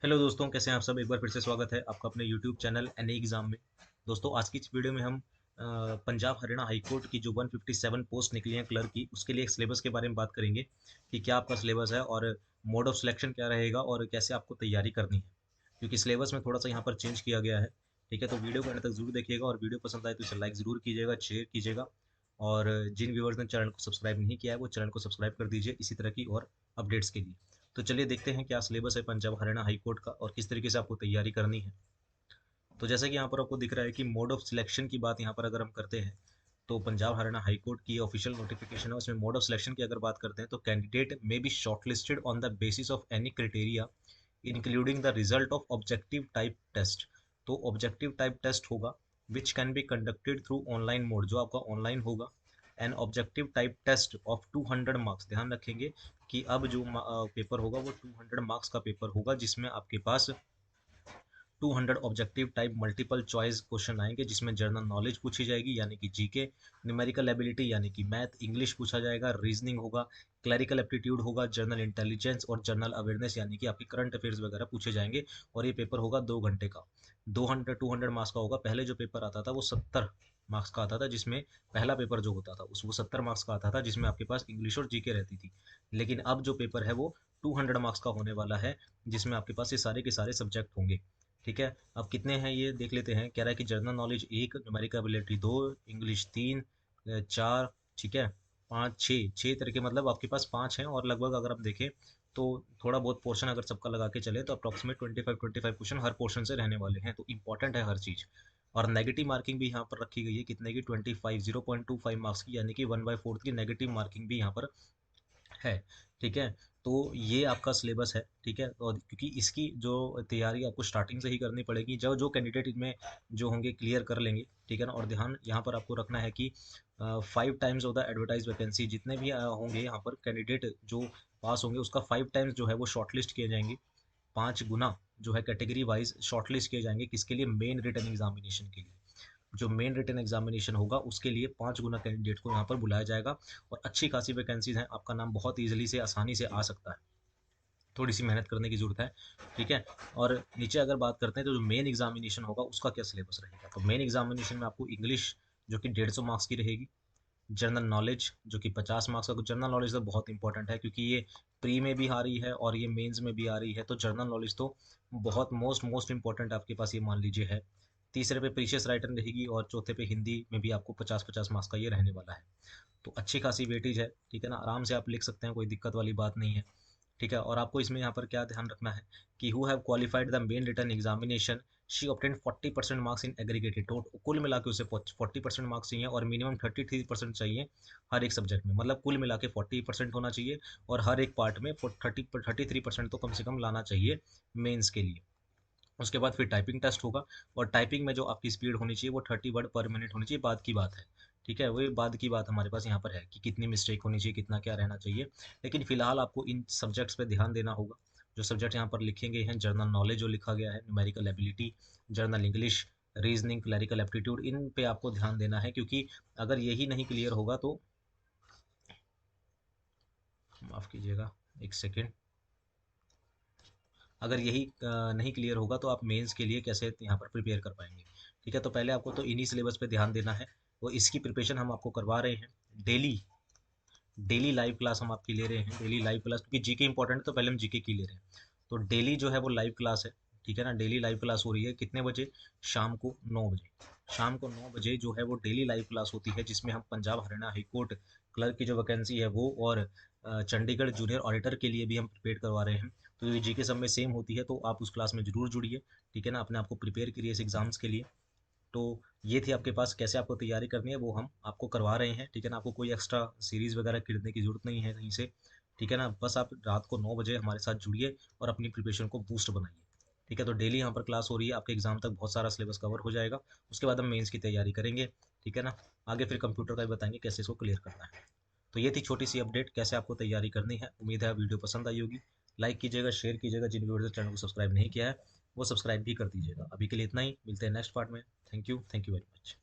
Hello दोस्तों, कैसे हैं आप सब। एक बार फिर से स्वागत है आपका अपने यूट्यूब चैनल एनए एग्जाम में। दोस्तों, आज की इस वीडियो में हम पंजाब हरियाणा हाई कोर्ट की जो 157 पोस्ट निकली हैं क्लर्क की, उसके लिए एक सिलेबस के बारे में बात करेंगे कि क्या आपका सिलेबस है और मोड ऑफ सिलेक्शन क्या रहेगा और कैसे आपको तैयारी करनी है, क्योंकि सिलेबस में थोड़ा सा यहाँ पर चेंज किया गया है। ठीक है, तो वीडियो को अंत तक जरूर देखिएगा और वीडियो पसंद आए तो इसे लाइक ज़रूर कीजिएगा, शेयर कीजिएगा। और जिन व्यूवर्स ने चैनल को सब्सक्राइब नहीं किया है वो चैनल को सब्सक्राइब कर दीजिए इसी तरह की और अपडेट्स के लिए। तो चलिए देखते हैं क्या सिलेबस है पंजाब हरियाणा हाई कोर्ट का और किस तरीके से आपको तैयारी करनी है। तो जैसा कि यहाँ पर आपको दिख रहा है कि मोड ऑफ सिलेक्शन की बात यहाँ पर अगर हम करते हैं, तो पंजाब हरियाणा हाई कोर्ट की ऑफिशियल नोटिफिकेशन है, उसमें मोड ऑफ सिलेक्शन की अगर बात करते हैं तो candidate may be shortlisted on the basis of any criteria including the result of objective type test. तो ऑब्जेक्टिव टाइप टेस्ट होगा which can be conducted through online mode, जो आपका ऑनलाइन होगा। An objective type test of 200 marks, ध्यान रखेंगे कि अब जो पेपर होगा वो 200 मार्क्स का पेपर होगा, जिसमें आपके पास 200 objective type multiple choice question आएंगे, जिसमें जनरल नॉलेज पूछी जाएगी यानी कि जीके, न्यूमेरिकल एबिलिटी यानी कि मैथ इंग्लिश पूछा जाएगा, रीजनिंग होगा, क्लरिकल एप्टीट्यूड होगा, जनरल इंटेलिजेंस और जनरल अवेयरनेस यानी कि आपकी करंट अफेयर्स वगैरह पूछे जाएंगे। और ये पेपर होगा 2 घंटे का। 200 मार्क्स का होगा। पहले जो पेपर आता था वो 70 मार्क्स का आता था, जिसमें पहला पेपर जो होता था उस वो 70 मार्क्स का आता था, जिसमें आपके पास इंग्लिश और जीके रहती थी। लेकिन अब जो पेपर है वो 200 मार्क्स का होने वाला है, जिसमें आपके पास ये सारे के सारे सब्जेक्ट होंगे। ठीक है, अब कितने हैं ये देख लेते हैं। कह रहा है कि जनरल नॉलेज एक, न्यूमेरिकल एबिलिटी दो, इंग्लिश तीन, चार, ठीक है, पाँच, छः, छः तरीके, मतलब आपके पास पाँच हैं। और लगभग अगर आप देखें तो थोड़ा बहुत पोर्शन अगर सबका लगा के चले तो अप्रॉक्सीमेट 25 क्वेश्चन हर पोर्शन से रहने वाले हैं, तो इंपॉर्टेंट है हर चीज़। और नेगेटिव मार्किंग भी यहाँ पर रखी गई है, कितने की, 25, 0.25 मार्क्स की, यानी कि 1/4 की नेगेटिव मार्किंग भी यहाँ पर है। ठीक है, तो ये आपका सिलेबस है। ठीक है, और क्योंकि इसकी जो तैयारी आपको स्टार्टिंग से ही करनी पड़ेगी, जो जो कैंडिडेट इनमें जो होंगे क्लियर कर लेंगे। ठीक है ना, और ध्यान यहाँ पर आपको रखना है कि 5 times of the advertise vacancy, जितने भी होंगे यहाँ पर कैंडिडेट जो पास होंगे उसका 5 टाइम्स जो है वो शॉर्टलिस्ट किए जाएंगे। 5 गुना जो है कैटेगरी वाइज शॉर्टलिस्ट किए जाएंगे, किसके लिए, मेन रिटन एग्जामिनेशन के लिए। जो मेन रिटन एग्जामिनेशन होगा उसके लिए 5 गुना कैंडिडेट को यहाँ पर बुलाया जाएगा। और अच्छी खासी वैकेंसीज हैं, आपका नाम बहुत ईजिली से आसानी से आ सकता है, थोड़ी सी मेहनत करने की जरूरत है। ठीक है, और नीचे अगर बात करते हैं तो जो मेन एग्जामिनेशन होगा उसका क्या सिलेबस रहेगा, तो मेन एग्जामिनेशन में आपको इंग्लिश जो कि 150 मार्क्स की रहेगी, जनरल नॉलेज जो कि 50 मार्क्स का। जनरल नॉलेज तो बहुत इंपॉर्टेंट है, क्योंकि ये प्री में भी आ रही है और ये मेंस में भी आ रही है, तो जनरल नॉलेज तो बहुत मोस्ट मोस्ट इंपॉर्टेंट आपके पास, ये मान लीजिए है। तीसरे पे प्रीशियस राइटर रहेगी और चौथे पे हिंदी में भी आपको 50-50 मार्क्स का ये रहने वाला है। तो अच्छी खासी वेटेज है। ठीक है ना, आराम से आप लिख सकते हैं, कोई दिक्कत वाली बात नहीं है। ठीक है, और आपको इसमें यहाँ पर क्या ध्यान रखना है कि who have qualified the main return examination, she obtain 40% marks in aggregated, total कुल मिला के उसे 40% मार्क्स चाहिए और मिनिमम 33% चाहिए हर एक सब्जेक्ट में, मतलब कुल मिला के 40% होना चाहिए। और हर एक पार्ट में 33% तो कम से कम लाना चाहिए मेंस के लिए। उसके बाद फिर टाइपिंग टेस्ट होगा, और टाइपिंग में जो आपकी स्पीड होनी चाहिए वो 30 वर्ड पर मिनट होनी चाहिए, बाद की बात है। ठीक है, वही बाद की बात हमारे पास यहाँ पर है कि कितनी मिस्टेक होनी चाहिए, कितना क्या रहना चाहिए। लेकिन फिलहाल आपको इन सब्जेक्ट्स पे ध्यान देना होगा। जो सब्जेक्ट यहाँ पर लिखे गए हैं, जर्नल नॉलेज जो लिखा गया है, numerical ability, general English, reasoning, clerical aptitude, इन पे आपको ध्यान देना है, क्योंकि अगर यही नहीं क्लियर होगा तो, माफ़ कीजिएगा, एक सेकेंड, अगर यही नहीं क्लियर होगा तो आप मेंस के लिए कैसे यहाँ पर प्रिपेयर कर पाएंगे। ठीक है, तो पहले आपको तो इन्हीं सिलेबस पे ध्यान देना है। वो इसकी प्रिपरेशन हम आपको करवा रहे हैं डेली। डेली लाइव क्लास हम आपकी ले रहे हैं, डेली लाइव क्लास, क्योंकि जीके इंपॉर्टेंट है तो पहले हम जीके की ले रहे हैं। तो डेली जो है वो लाइव क्लास है। ठीक है ना, डेली लाइव क्लास हो रही है कितने बजे, शाम को 9 बजे। शाम को 9 बजे जो है वो डेली लाइव क्लास होती है, जिसमें हम Punjab Haryana high court clerk की जो वैकेंसी है वो, और चंडीगढ़ जूनियर ऑडिटर के लिए भी हम प्रिपेयर करवा रहे हैं। तो ये जीके सब में सेम होती है, तो आप उस क्लास में जरूर जुड़िए। ठीक है ना, अपने आप को प्रिपेयर करिए इस एग्जाम्स के लिए। तो ये थी आपके पास, कैसे आपको तैयारी करनी है वो हम आपको करवा रहे हैं। ठीक है ना, आपको कोई एक्स्ट्रा सीरीज़ वगैरह खरीदने की ज़रूरत नहीं है कहीं से। ठीक है ना, बस आप रात को 9 बजे हमारे साथ जुड़िए और अपनी प्रिपरेशन को बूस्ट बनाइए। ठीक है, तो डेली यहाँ पर क्लास हो रही है, आपके एग्जाम तक बहुत सारा सिलेबस कवर हो जाएगा। उसके बाद हम मेंस की तैयारी करेंगे। ठीक है ना, आगे फिर कंप्यूटर का भी बताएंगे कैसे इसको क्लियर करना है। तो ये थी छोटी सी अपडेट, कैसे आपको तैयारी करनी है। उम्मीद है वीडियो पसंद आई होगी। लाइक कीजिएगा, शेयर कीजिएगा, जिन व्यूअर्स ने चैनल को सब्सक्राइब नहीं किया है वो सब्सक्राइब भी कर दीजिएगा। अभी के लिए इतना ही, मिलते हैं नेक्स्ट पार्ट में। Thank you very much.